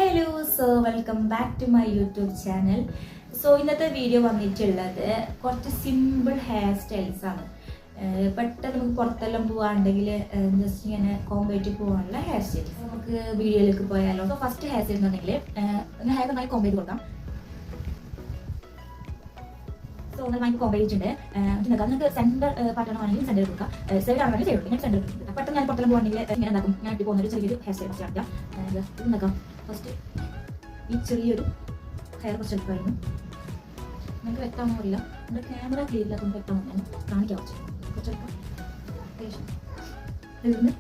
Hello welcome back to my YouTube channel. ഇന്നത്തെ video വന്നിട്ടുള്ളത് കുറച്ച് സിമ്പിൾ ഹെയർ സ്റ്റൈൽസ് ആണ്. പെട്ടെന്ന് നമുക്ക് പുറത്തെല്ലാം പോവാണ്ടെങ്കിൽ ജസ്റ്റ് ഇങ്ങനെ കോംബ് പോകാനുള്ള ഹെയർ സ്റ്റൈൽസ് നമുക്ക് വീഡിയോയിലേക്ക് പോയാലോ. ഫസ്റ്റ് ഹെയർ സ്റ്റൈൽ എന്നുണ്ടെങ്കിൽ ഹെയർ നന്നായി കോംബ് ചെയ്ത് കൊടുക്കാം. നന്നായി കോംബ് ചെയ്തിട്ടുണ്ട്. നിങ്ങൾക്ക് സെന്റർ പാർട്ടാണ് വേണമെങ്കിൽ സെന്റർ കൊടുക്കാം, സൈഡ് ആണെങ്കിൽ സൈഡ് കൊടുക്കാം, സെന്റർ കൊടുക്കാം. പെട്ടെന്ന് ഞാൻ പുറത്തെല്ലാം പോകണമെങ്കിൽ ഇങ്ങനെ ഉണ്ടാക്കും. ഞാൻ ഇട്ട് പോകുന്നൊരു ചെറിയൊരു ഹെയർ സ്റ്റൈൽ സ്റ്റാർട്ട് ചെയ്യാം. ഉണ്ടാക്കാം. ഫസ്റ്റ് ഈ ചെറിയൊരു ഹെയർ കുറച്ച് എടുക്കുമായിരുന്നു. നിങ്ങൾക്ക് വ്യക്തമാണോ അറിയില്ല, നമ്മുടെ ക്യാമറ ക്ലിയർ ഇല്ലാത്തത് വ്യക്തമാണ്. ഞാൻ കാണിക്കാം. കുറച്ചെടുക്കാം. ഇതിന്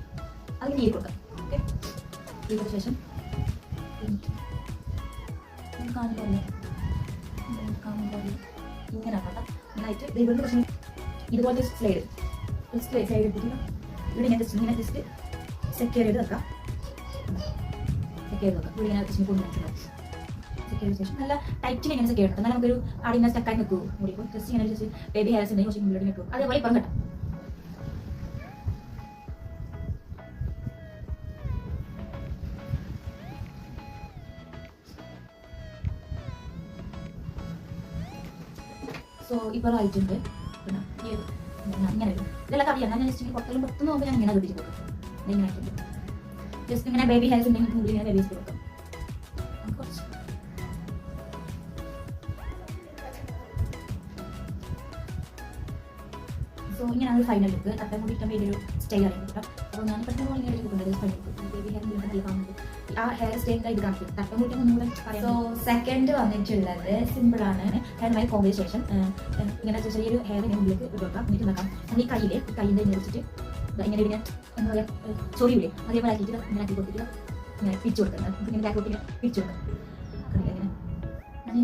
അത് നീര് കൊടുക്കാം. ഓക്കെ, ഇതിന് ശേഷം കാണുമ്പോൾ ഇങ്ങനെ ആക്കാം. നന്നായിട്ട് ഇതുകൊണ്ട് പ്രശ്നം ഇതുപോലത്തെ സ്ലൈഡ് എടുത്തിട്ട് ഇവിടെ ഞാൻ ജസ്റ്റ് സെക്യൂർ ചെയ്ത് വെക്കാം. സെക്യൂർ ചെയ്ത് വെക്കാം. ഇവിടെ ഇങ്ങനെ ജസ്റ്റ് കൊണ്ടുവന്നിട്ടുണ്ടാവും. സെക്യൂർ ചെയ്ത ശേഷം നല്ല ടൈറ്റിൽ ഇങ്ങനെ സെക്യൂർ ചെയ്യണം. എന്നാൽ നമുക്കൊരു ആടിങ്ങനെ സ്റ്റക്കായി നിൽക്കൂ. മുടിപ്പോൾ ജസ്റ്റ് ഇങ്ങനെ ജസ്റ്റ് ബേബി ഹെയർസ് ഉണ്ടെങ്കിൽ കുറച്ച് മുകളിൽ നിൽക്കും. അതേപോലെ ഇപ്പം കേട്ടോ. ഇപ്പോൾ ആയിട്ടുണ്ട്. ഇങ്ങനെ വരും. ഇതെല്ലാം അറിയാം. ഞാൻ ജസ്റ്റ് പുറത്തെല്ലാം പുറത്തുനിന്ന് പോകുമ്പോൾ ഞാൻ ഇങ്ങനെ കെട്ടിച്ച് കൊടുക്കും. ഇങ്ങനെ ആയിട്ടുണ്ട്. ജസ്റ്റ് ഇങ്ങനെ ബേബി ഹെയർസ് ഉണ്ടെങ്കിൽ മുകളിൽ ഇങ്ങനെ ബേബീസ് കൊടുക്കും. കുറച്ച് ഇങ്ങനെയാണ് ഫൈനൽ ലുക്ക്. തട്ടം കൂടി ഇട്ടാൻ വേണ്ടി ഒരു സ്റ്റൈൽ അറിയാം കേട്ടോ. അപ്പോൾ ഞാൻ പെട്ടെന്ന് ഇങ്ങനെ എടുക്കുന്നുണ്ട് ഫൈനൽ ലുക്ക്. ബേബി ഹെയർ നല്ല കാണുന്നുണ്ട്. ആ ഹെയർ സ്റ്റൈലിൻ്റെ ഇത് കാണിക്കും. തട്ടം കൂടി ഒന്നുകൂടെ പറയാം. സെക്കൻഡ് വന്നിട്ടുള്ളത് സിമ്പിൾ ആണ്. ഹെയറുമായി കോമ്പിന് ശേഷം ഇങ്ങനെ ചെറിയൊരു ഹെയർ ഇങ്ങനെ ഉള്ളിലേക്ക് ഇട്ട് വെക്കാം. എന്നിട്ട് നോക്കാം ഈ കയ്യിൻ്റെ ഇങ്ങനെ വെച്ചിട്ട് ഇങ്ങനെ പിന്നെ എന്താ പറയുക ചൊറിയില്ലേ, അതേപോലെ ആക്കിയിട്ട് ഇങ്ങനെ ആക്കി കൊടുത്തിട്ട് ഇങ്ങനെ പിടിച്ചു കൊടുക്കുന്നത്. നമുക്ക് ഇങ്ങനെ ബാക്കോട്ട് ഇങ്ങനെ പിടിച്ചു കൊടുക്കാം. ഇങ്ങനെ ഞാൻ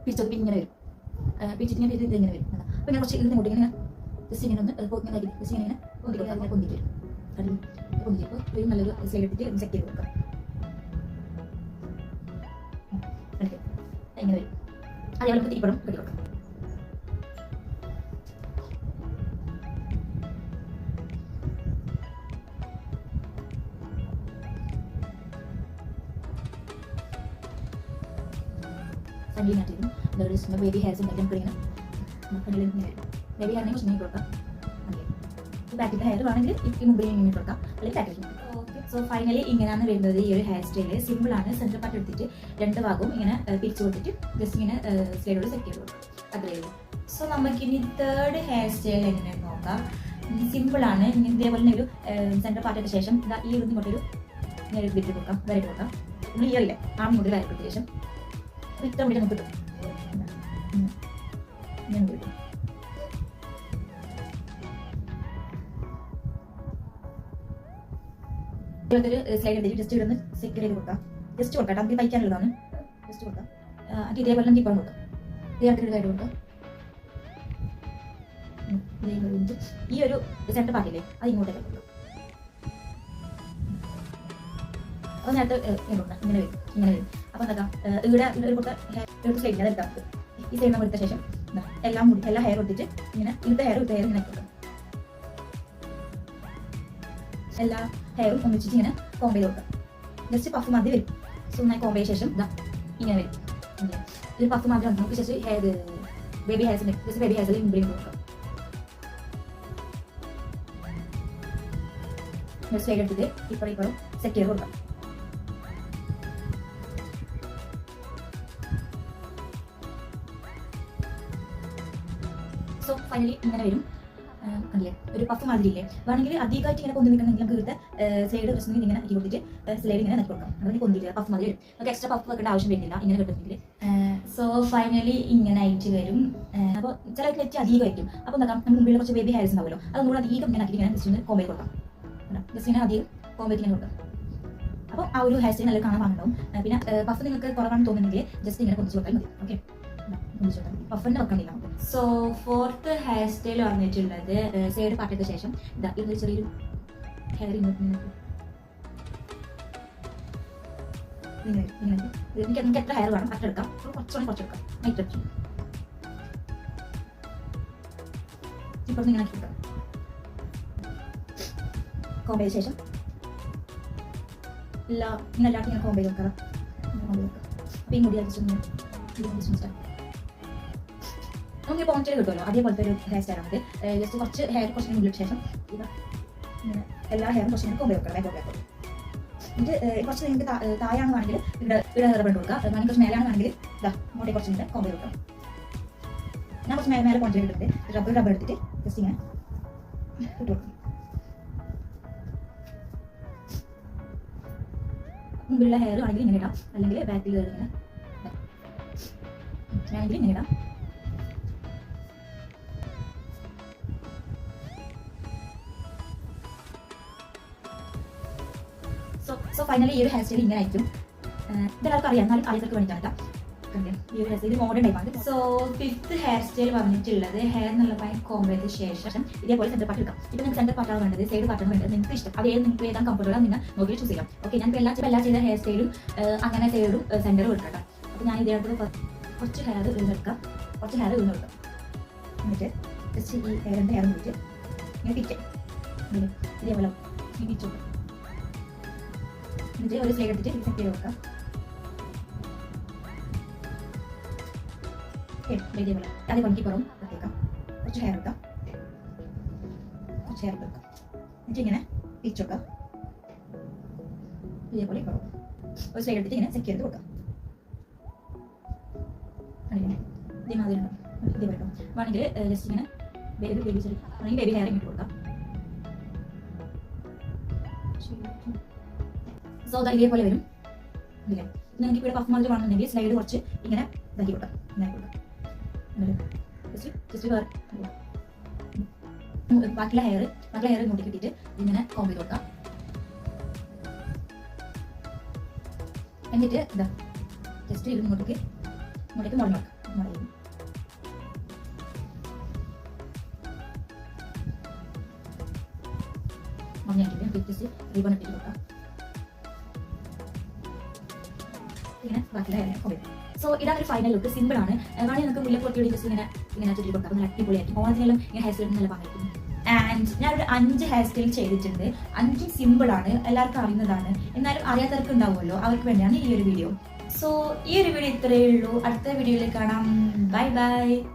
പിടിച്ചത് പിന്നെ ഇങ്ങനെ വരും. പിടിച്ചിട്ട് ഇങ്ങനെ ഇത് ഇങ്ങനെ വരും. അപ്പോൾ ഇങ്ങനെ കുറച്ച് ഇതിനെ കൂട്ടി ഇങ്ങനെ ജസ്റ്റ് ഇങ്ങനെ ഒന്ന് ഇങ്ങനെ ആക്കി ജസ്റ്റ് ഇങ്ങനെ പൊന്തിട്ട് അതിനെ പൊന്തിട്ട് വരും. അത് പൊന്തിപ്പോൾ ഒരു നല്ലൊരു സ്ലൈഡ് എടുത്തിട്ട് സെറ്റ് ചെയ്ത് കൊടുക്കാം. ഇങ്ങനെ വരും. അതേപോലെ തിരിപ്പുറം കെട്ടി കൊടുക്കാം. സൺലൈനായിട്ട് വരും. ബേബി ഹെയർസ് ഉണ്ടെങ്കിൽ നമുക്ക് ഇങ്ങനെ ഇങ്ങനെ വരും. ബേബി ഹെയറിനെ കുറച്ച് നീക്കി കൊടുക്കാം. ഈ ബാക്കിൻ്റെ ഹെയർ വേണമെങ്കിൽ ഈ മുമ്പിൽ ഇങ്ങനെ കൊടുക്കാം, അല്ലെങ്കിൽ ബാക്കിൽ. ഓക്കെ, ഫൈനലി ഇങ്ങനെയാണ് വരുന്നത് ഈ ഒരു ഹെയർ സ്റ്റൈല്. സിമ്പിൾ ആണ്. സെൻറ്റർ പാർട്ട് എടുത്തിട്ട് രണ്ട് ഭാഗവും ഇങ്ങനെ പിരിച്ചു കൊടുത്തിട്ട് ജസ്റ്റ് ഇങ്ങനെ സ്ലൈഡോട് സെറ്റ് ചെയ്ത് കൊടുക്കാം. അത്രയേ ഉള്ളൂ. നമുക്കിനി തേർഡ് ഹെയർ സ്റ്റൈൽ എങ്ങനെയാണെന്ന് നോക്കാം. സിമ്പിൾ ആണ്. ഇതേപോലെ ഒരു സെൻറ്റർ പാർട്ടിന് ശേഷം ഈ ഒരു ഇങ്ങോട്ടൊരു ഇങ്ങനെ വിട്ട് കൊടുക്കാം, വരട്ട് കൊടുക്കാം. നമ്മൾ ഈ അറിയില്ല മുതൽ വരപ്പെട്ട ശേഷം ഇത്ര മുടി നമുക്ക് കിട്ടും. ഇങ്ങനെ കിട്ടും. ഒരു സ്ലൈഡ് എടുത്തിട്ട് ജസ്റ്റ് ഇവിടുന്ന് സെക്യൂർ ചെയ്ത് കൊടുക്കാം. ജസ്റ്റ് കൊടുക്കാം. നമുക്ക് തയ്ക്കാനുള്ളതാണ്. ജസ്റ്റ് കൊടുക്കാം. അത് ഇതേപോലെ കീപ്പാണ് കൊടുക്കാം. ഇതേപോലെ സൈഡ് കൊടുക്കാം. ഈ ഒരു സെൻറ്റർ പാർട്ടില്ലേ അത് ഇങ്ങോട്ടേക്ക് കൊടുക്കാം. അപ്പോൾ നേരത്തെ ഇങ്ങനെ വരും, ഇങ്ങനെ വരും. അപ്പോൾ എന്താ ഇവിടെ ഒരു കൊടുത്ത സ്ലൈഡ് അതെടുക്കാം. ഈ സൈഡ് നമ്മൾ എടുത്ത ശേഷം എല്ലാ ഹെയർ കൊടുത്തിട്ട് ഇങ്ങനെ ഇന്നത്തെ ഹെയർ ഇങ്ങനെ കൊടുക്കാം. എല്ലാ ഹെയറും ഒന്നിച്ചിട്ട് ഇങ്ങനെ കോംബ് ചെയ്ത് കൊടുക്കാം. ജസ്റ്റ് പഫ് മാതിരി വരും. നന്നായി കോംബ് ചെയ്ത ശേഷം ഇങ്ങനെ വരും. ഒരു പഫ് മാതിരി വന്നു. നമുക്ക് ജസ്റ്റ് ഹെയർ ബേബി ഹെയർസിൻ്റെ ജസ്റ്റ് ബേബി ഹെയർസിൽ മുമ്പിൽ കൊടുക്കാം. ഒരു സൈഡ് എടുത്തിട്ട് ഇപ്പോഴും സെറ്റ് ചെയ്ത് കൊടുക്കാം. ഫൈനലി ഇങ്ങനെ വരും. അല്ലേ ഒരു പഫ് മാതിരി ഇല്ലേ. വേണമെങ്കിൽ അധികമായിട്ട് ഇങ്ങനെ കൊണ്ടു നിൽക്കണമെങ്കിൽ നമുക്ക് ഇവിടുത്തെ സൈഡ് പ്രശ്നം ഇങ്ങനെ ആക്കി കൊടുത്തിട്ട് സ്ലൈഡ് ഇങ്ങനെ നക്കി കൊടുക്കാം. അതിന് കൊണ്ടിട്ട് പഫ് മാതിരി വരും. നമുക്ക് എക്സ്ട്രാ പഫ് വെക്കേണ്ട ആവശ്യം വരുന്നില്ല ഇങ്ങനെ കിട്ടുന്നെങ്കിൽ. ഫൈനലി ഇങ്ങനെ ആയിട്ട് വരും. അപ്പോൾ ചിലർക്ക് നെറ്റ് അധികമായിരിക്കും. അപ്പോൾ എന്താ നമുക്ക് മുമ്പിൽ കുറച്ച് ബേബി ഹെയർസ് ഉണ്ടാവുമല്ലോ, അത് നമ്മൾ അധികം ഇങ്ങനെ ആക്കി ഇങ്ങനെ ജസ്റ്റ് ഒന്ന് കോംബ് ചെയ്ത് കൊടുക്കാം. ജസ്റ്റ് ഇങ്ങനെ അധികം കോംബ് ചെയ്ത് ഇങ്ങനെ കൊടുക്കാം. അപ്പോൾ ആ ഒരു ഹെയർ സ്റ്റൈൽ നല്ല കാണാൻ പാടുണ്ടാവും. പിന്നെ പഫ് നിങ്ങൾക്ക് കുറവാണെന്ന് തോന്നുന്നെങ്കിൽ ജസ്റ്റ് ഇങ്ങനെ കൊണ്ടിച്ച് കൊടുത്താൽ മതി. ഓക്കെ, പഫിന്റെ വെക്കണ്ടില്ല നമുക്ക്. ഫോർത്ത് ഹെയർ സ്റ്റൈൽ വന്നിട്ടുള്ളത് സൈഡ് പാർട്ടിക്ക് ശേഷം ഇതൊരു ചെറിയൊരു ഹെയർ നിങ്ങൾക്ക് എത്ര ഹെയർ വേണം അത്ര എടുക്കാം. കുറച്ചെടുക്കാം. നൈറ്റ് എടുക്കാം. ഇപ്പോൾ ഇങ്ങനെ ആക്കി കൊടുക്കാം. കോംബ് ചെയ്ത ശേഷം ഇങ്ങനെ എല്ലാവർക്കും ഇങ്ങനെ കോംബ് ചെയ്ത് വെക്കാം. അപ്പോൾ ഈ മുടി നമുക്ക് പോണിറ്റെയിൽ കിട്ടുമല്ലോ, അതേപോലത്തെ ഒരു ഹെയർ സ്റ്റൈലാണത്. ജസ്റ്റ് കുറച്ച് ഹെയർ കുറച്ച് മുടിച്ച ശേഷം ഇങ്ങനെ എല്ലാ ഹെയറും കുറച്ച് ഇങ്ങനെ കോംബ് ചെയ്ത് വെക്കാം. ബാക്കോട്ട് എന്നിട്ട് കുറച്ച് നിങ്ങൾക്ക് താഴെയാണെങ്കിൽ ഇവിടെ റബ്ബർ ഇട്ട് കൊടുക്കുക. വേണമെങ്കിൽ കുറച്ച് മേലാണെങ്കിൽ ഇങ്ങോട്ടേ കുറച്ച് ഇങ്ങനെ കോംബ് ചെയ്ത് വെക്കാം. ഞാൻ കുറച്ച് മേലെ പോണിറ്റെയിൽ ഇട്ടിട്ടുണ്ട്. റബ്ബർ എടുത്തിട്ട് ജസ്റ്റ് ഇങ്ങനെ ഇട്ട് കൊടുക്കും. മുമ്പുള്ള ഹെയർ ആണെങ്കിൽ ഇങ്ങനെ ഇടാം, അല്ലെങ്കിൽ ബാക്കിൽ ഇങ്ങനെ വേണമെങ്കിൽ ഇങ്ങനെ ഇടാം. സോ ഫൈനലി ഈ ഒരു ഹെയർ സ്റ്റൈൽ ഇങ്ങനെ ആയിരിക്കും. ഇതെല്ലാവർക്കും അറിയാം, എന്നാലും അറിയാത്തവർക്ക് വേണ്ടിയിട്ടാണ് ഈ ഒരു ഹെയർ സ്റ്റൈൽ മോഡേൺ ടൈപ്പാണ്. സോ 5th ഹെയർ സ്റ്റൈൽ പറഞ്ഞിട്ടുള്ളത് ഹെയർ എന്നുള്ള കോംബ് ചെയ്ത ശേഷം ഇതേപോലെ സെന്റർ പാർട്ട് എടുക്കാം. ഇപ്പം നിങ്ങൾക്ക് സെന്റർ പാർട്ടാണ് വേണ്ടത്, സൈഡ് പാർട്ടാണ് വേണ്ടത്, നിങ്ങൾക്ക് ഇഷ്ടം അത് നിങ്ങൾക്ക് ഏതാണ് കംഫർട്ടബിൾ നിങ്ങൾ നോക്കി ചൂസ് ചെയ്യാം. ഓക്കെ, ഞാൻ എല്ലാ ചെയ്ത ഹെയർ സ്റ്റൈലും അങ്ങനെ സൈഡും സെന്ററും എടുക്കാം. അപ്പോൾ ഞാൻ ഇതേപോലെ കുറച്ച് ഹെയർ എടുക്കാം, കുറച്ച് ഹെയർ എടുക്കാം. എന്നിട്ട് ജസ്റ്റ് ഈ ഹെയറിൻ്റെ ഹെയർ നോക്കിയിട്ട് ഇങ്ങനെ പിറ്റ് ഇതേപോലെ പിച്ചു കൊടുക്കാം. എന്നിട്ട് ഒരു സൈഡ് എടുത്തിട്ട് സെറ്റ് ചെയ്ത് വെക്കാം. ഇതേപോലെ അതേപോലെ എനിക്ക് പുറം വെക്കാം. കുറച്ച് ഹെയർ എടുക്കാം, കുറച്ച് ഹെയർ എടുക്കാം. എന്നിട്ട് ഇങ്ങനെ പിച്ച് വെക്കാം. ഇതേപോലെ പുറം ഒരു സൈഡ് എടുത്തിട്ട് ഇങ്ങനെ സെറ്റ് ചെയ്ത് കൊടുക്കാം. ഇതേമാതിരി ഇതേപോലെ വേണമെങ്കിൽ ജസ്റ്റ് ഇങ്ങനെ ബേബി ചെടി വേണമെങ്കിൽ ബേബി ഹെയർ ഇങ്ങോട്ട് കൊടുക്കാം. സോ ഇതേപോലെ വരും. ഇല്ലേ, നിങ്ങൾക്ക് ഇവിടെ പഫ് മാതിരി വേണമെന്നുണ്ടെങ്കിൽ സ്ലൈഡ് കുറച്ച് ഇങ്ങനെ ഇതാക്കി കൊടുക്കാം. ഇങ്ങനെ കൊടുക്കാം. ബാക്കിയുള്ള ഹെയർ ഇങ്ങോട്ട് കിട്ടിയിട്ട് ഇങ്ങനെ കോംബ് ചെയ്ത് കൊടുക്കാം. എന്നിട്ട് ഇതാ ജസ്റ്റ് ഇത് ഇങ്ങോട്ടേക്ക് മുടങ്ങി വെക്കാം. ജസ്റ്റ് റിബൺ ഇട്ടിട്ട് കൊടുക്കാം. ഇങ്ങനെ ബാക്കിയുള്ള ഹെയർ കോംബ് ചെയ്ത്. സോ ഇതാണ് ഒരു ഫൈനൽ ലുക്ക്. സിമ്പിൾ ആണ്. വേണമെങ്കിൽ നിങ്ങൾക്ക് മുല്ലപ്പൊട്ടി ജസ്റ്റ് ഇങ്ങനെ ചുറ്റി കൊടുക്കാം. നല്ല അടിപൊളിയായിരിക്കും. ഓണത്തിനെല്ലാം ഇങ്ങനെ ഹെയർ സ്റ്റൈൽ നല്ല ഭംഗിയായിരിക്കും. ആൻഡ് ഞാനൊരു 5 ഹെയർ സ്റ്റൈൽ ചെയ്തിട്ടുണ്ട്. 5 സിമ്പിൾ ആണ്, എല്ലാവർക്കും അറിയുന്നതാണ്. എന്നാലും അറിയാത്തവർക്ക് ഉണ്ടാവുമല്ലോ, അവർക്ക് വേണ്ടിയാണ് ഈ ഒരു വീഡിയോ. സോ ഈ ഒരു വീഡിയോ ഇത്രയേ ഉള്ളൂ. അടുത്ത വീഡിയോയിൽ കാണാം. Bye bye.